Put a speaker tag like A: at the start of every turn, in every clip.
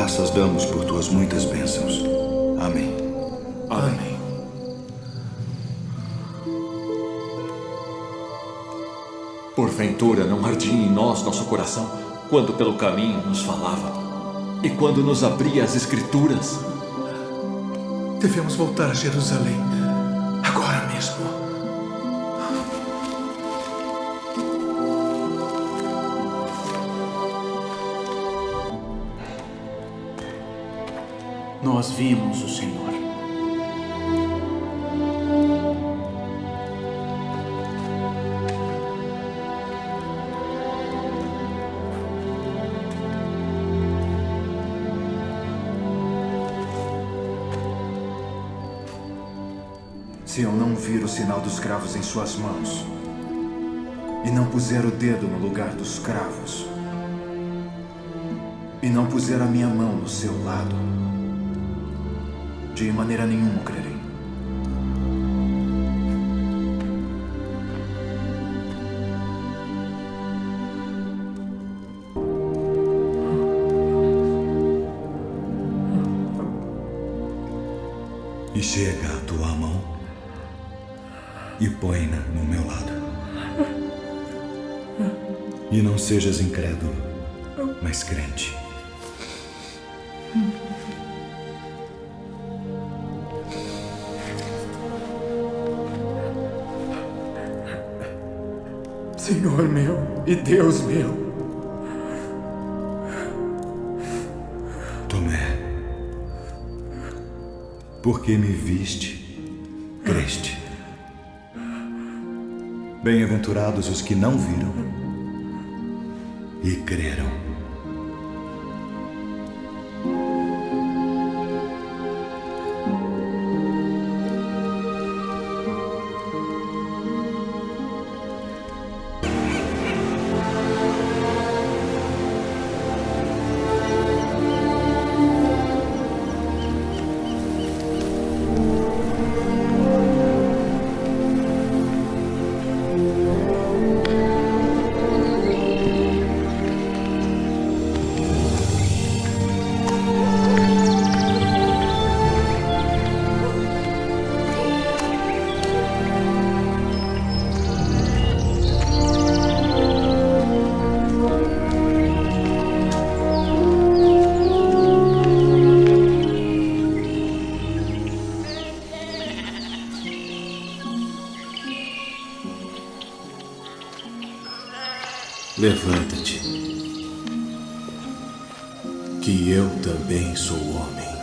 A: graças damos por tuas muitas bênçãos. Amém.
B: Amém. Porventura não ardia em nós nosso coração quando pelo caminho nos falava e quando nos abria as Escrituras?
C: Devemos voltar a Jerusalém agora mesmo.
D: Nós vimos o Senhor.
E: Se eu não vir o sinal dos cravos em suas mãos e não puser o dedo no lugar dos cravos e não puser a minha mão no seu lado, de maneira nenhuma crerei.
A: E chega a tua mão e põe-na no meu lado. E não sejas incrédulo, mas crente.
C: Senhor meu e Deus meu.
A: Tomé, porque me viste, creste. Bem-aventurados os que não viram e creram.
F: Levanta-te, que eu também sou homem.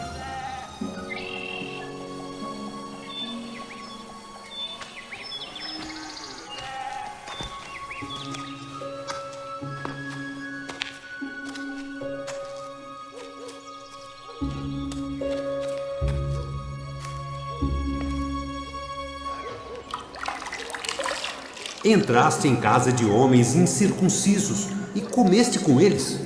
G: Entraste em casa de homens incircuncisos e comeste com eles.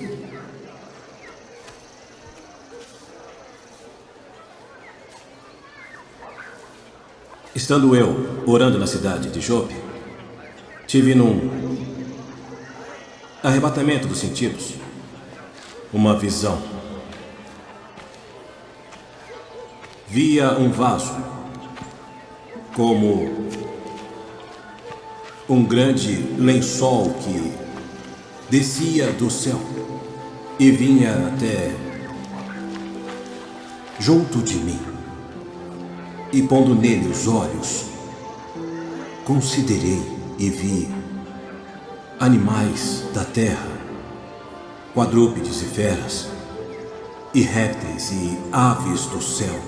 F: Estando eu orando na cidade de Jope, tive num arrebatamento dos sentidos uma visão. Via um vaso como um grande lençol que descia do céu e vinha até junto de mim. E pondo nele os olhos, considerei e vi animais da terra, quadrúpedes e feras, e répteis e aves do céu.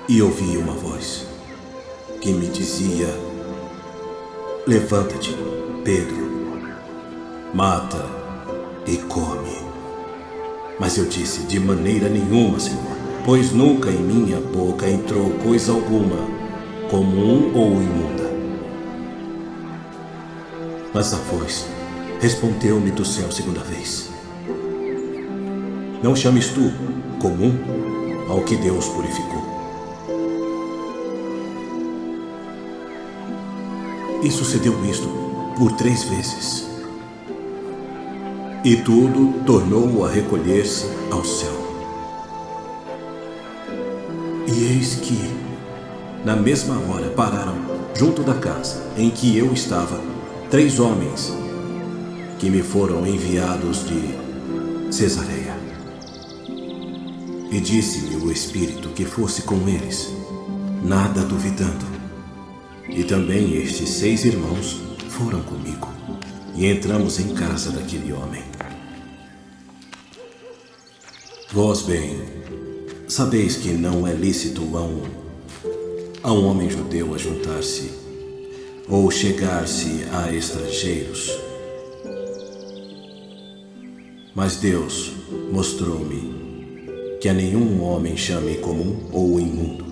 F: E ouvi uma voz que me dizia: levanta-te, Pedro, mata e come. Mas eu disse: de maneira nenhuma, Senhor, pois nunca em minha boca entrou coisa alguma comum ou imunda. Mas a voz respondeu-me do céu segunda vez: não chames tu comum ao que Deus purificou. E sucedeu isto por 3 vezes. E tudo tornou a recolher-se ao céu. E eis que, na mesma hora, pararam, junto da casa em que eu estava, 3 homens que me foram enviados de Cesareia. E disse-me o Espírito que fosse com eles, nada duvidando. E também estes 6 irmãos foram comigo, e entramos em casa daquele homem. Vós bem, sabeis que não é lícito a um homem judeu ajuntar-se ou chegar-se a estrangeiros. Mas Deus mostrou-me que a nenhum homem chame comum ou imundo.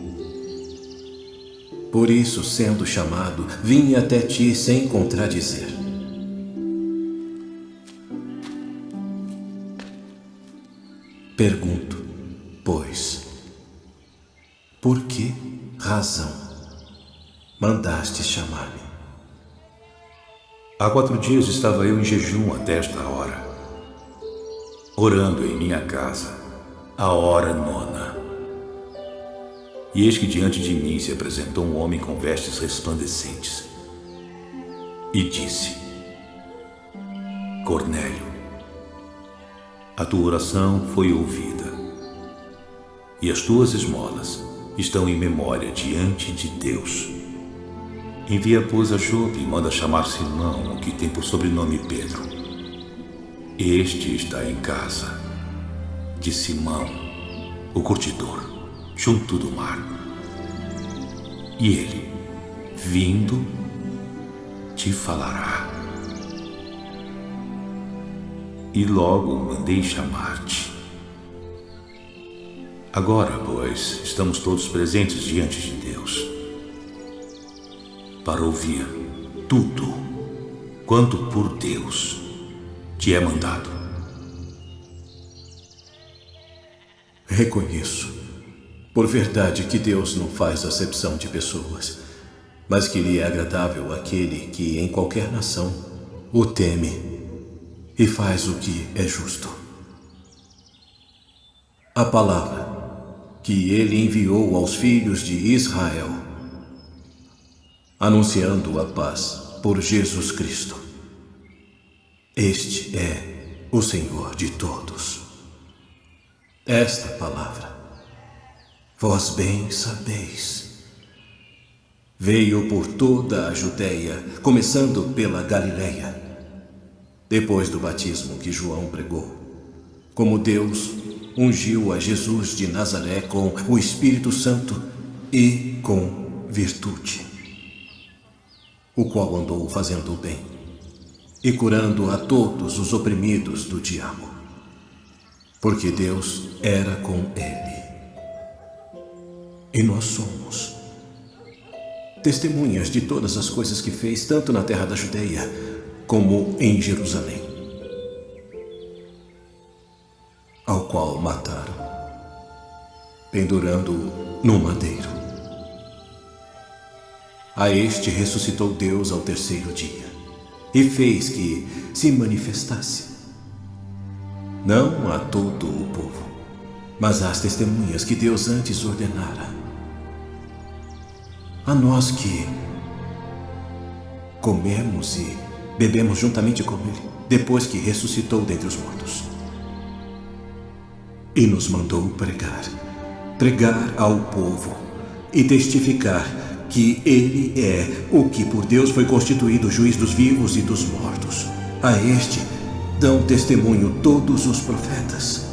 F: Por isso, sendo chamado, vim até ti sem contradizer. Pergunto, pois, por que razão mandaste chamar-me?
H: Há 4 dias estava eu em jejum até esta hora, orando em minha casa, a hora 9. E eis que diante de mim se apresentou um homem com vestes resplandecentes e disse: Cornélio, a tua oração foi ouvida e as tuas esmolas estão em memória diante de Deus. Envia, pois, a Jope e manda chamar Simão, o que tem por sobrenome Pedro. Este está em casa de Simão, o curtidor, junto do mar. E ele, vindo, te falará. E logo mandei chamar-te. Agora, pois, estamos todos presentes diante de Deus para ouvir tudo quanto por Deus te é mandado.
F: Reconheço, por verdade, que Deus não faz acepção de pessoas, mas que lhe é agradável aquele que em qualquer nação o teme e faz o que é justo. A palavra que ele enviou aos filhos de Israel, anunciando a paz por Jesus Cristo. Este é o Senhor de todos. Esta palavra, vós bem sabeis, veio por toda a Judeia, começando pela Galileia, depois do batismo que João pregou, como Deus ungiu a Jesus de Nazaré com o Espírito Santo e com virtude, o qual andou fazendo o bem e curando a todos os oprimidos do diabo, porque Deus era com ele. E nós somos testemunhas de todas as coisas que fez, tanto na terra da Judeia como em Jerusalém, ao qual mataram, pendurando-o no madeiro. A este ressuscitou Deus ao 3º dia e fez que se manifestasse, não a todo o povo, mas às testemunhas que Deus antes ordenara, a nós que comemos e bebemos juntamente com ele, depois que ressuscitou dentre os mortos. E nos mandou pregar ao povo e testificar que ele é o que por Deus foi constituído juiz dos vivos e dos mortos. A este dão testemunho todos os profetas,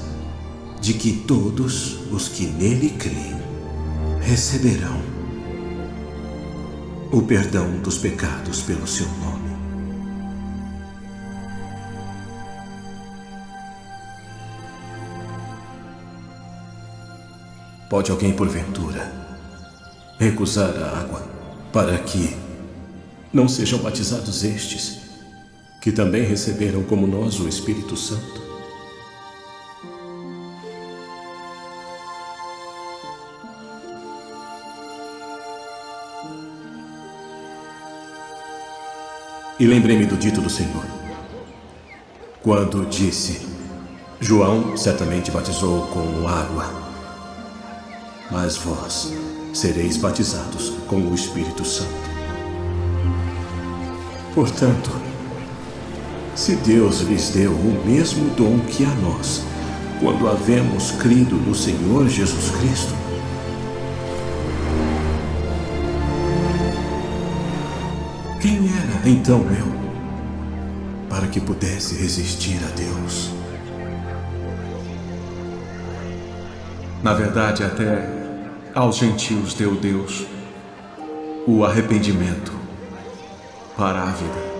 F: de que todos os que nele creem receberão o perdão dos pecados pelo seu nome. Pode alguém, porventura, recusar a água para que não sejam batizados estes, que também receberam como nós o Espírito Santo? E lembrei-me do dito do Senhor:
G: quando disse: João certamente batizou com água, mas vós sereis batizados com o Espírito Santo. Portanto, se Deus lhes deu o mesmo dom que a nós, quando havemos crido no Senhor Jesus Cristo, quem era então eu para que pudesse resistir a Deus?
C: Na verdade, até aos gentios deu Deus o arrependimento para a vida.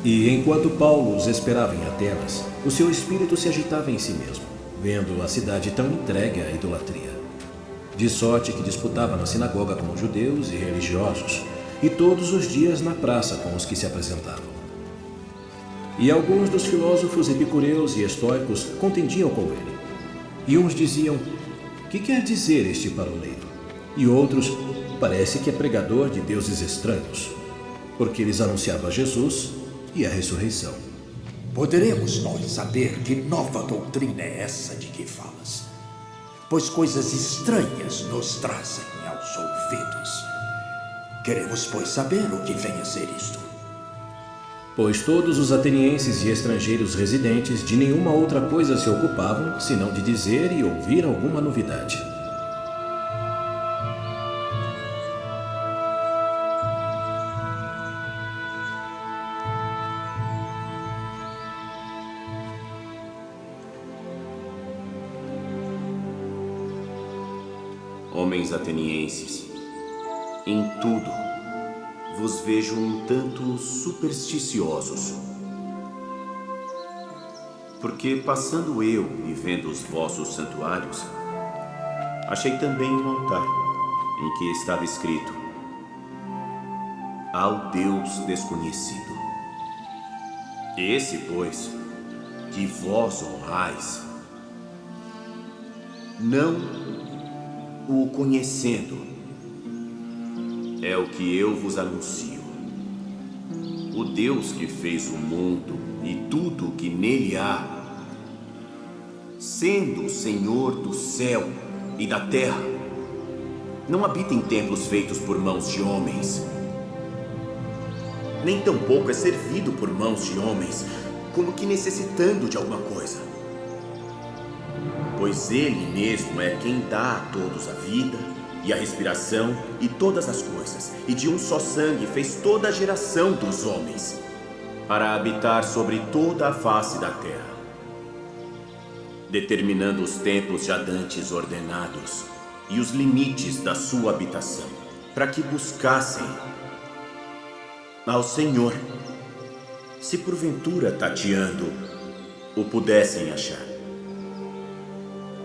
F: E enquanto Paulo os esperava em Atenas, o seu espírito se agitava em si mesmo, vendo a cidade tão entregue à idolatria. De sorte que disputava na sinagoga com os judeus e religiosos, e todos os dias na praça com os que se apresentavam. E alguns dos filósofos epicureus e estoicos contendiam com ele. E uns diziam: que quer dizer este paroleiro? E outros: parece que é pregador de deuses estranhos, porque lhes anunciava Jesus e a ressurreição.
I: Poderemos nós saber que nova doutrina é essa de que falas? Pois coisas estranhas nos trazem aos ouvidos. Queremos, pois, saber o que vem a ser isto.
F: Pois todos os atenienses e estrangeiros residentes de nenhuma outra coisa se ocupavam, senão de dizer e ouvir alguma novidade.
J: Homens atenienses, em tudo vos vejo um tanto supersticiosos. Porque passando eu e vendo os vossos santuários, achei também um altar em que estava escrito: ao Deus desconhecido. Esse, pois, que vós honrais, não o conhecendo, é o que eu vos anuncio. O Deus que fez o mundo e tudo o que nele há, sendo o Senhor do céu e da terra, não habita em templos feitos por mãos de homens, nem tampouco é servido por mãos de homens, como que necessitando de alguma coisa. Pois Ele mesmo é quem dá a todos a vida e a respiração e todas as coisas, e de um só sangue fez toda a geração dos homens, para habitar sobre toda a face da terra, determinando os tempos já dantes ordenados e os limites da sua habitação, para que buscassem ao Senhor, se porventura tateando o pudessem achar,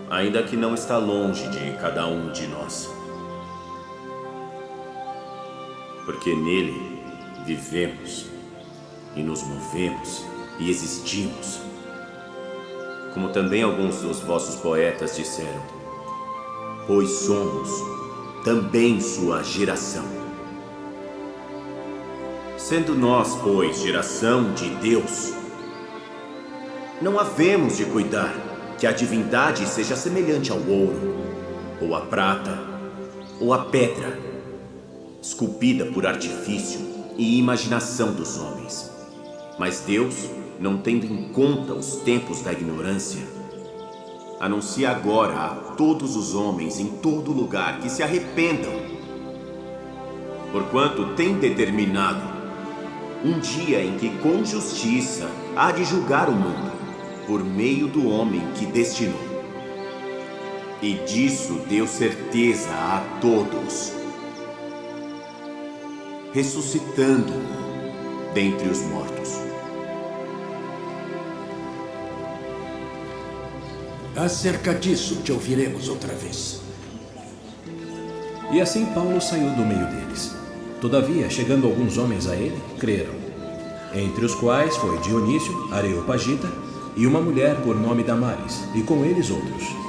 J: ainda que não está longe de cada um de nós, porque nele vivemos e nos movemos e existimos, como também alguns dos vossos poetas disseram, pois somos também sua geração. Sendo nós, pois, geração de Deus, não havemos de cuidar que a divindade seja semelhante ao ouro, ou à prata, ou à pedra, esculpida por artifício e imaginação dos homens. Mas Deus, não tendo em conta os tempos da ignorância, anuncia agora a todos os homens em todo lugar que se arrependam, porquanto tem determinado um dia em que com justiça há de julgar o mundo, por meio do homem que destinou. E disso deu certeza a todos, ressuscitando-o dentre os mortos.
I: Acerca disso te ouviremos outra vez.
G: E assim Paulo saiu do meio deles. Todavia, chegando alguns homens a ele, creram, entre os quais foi Dionísio, Areopagita, e uma mulher por nome Damaris, e com eles outros.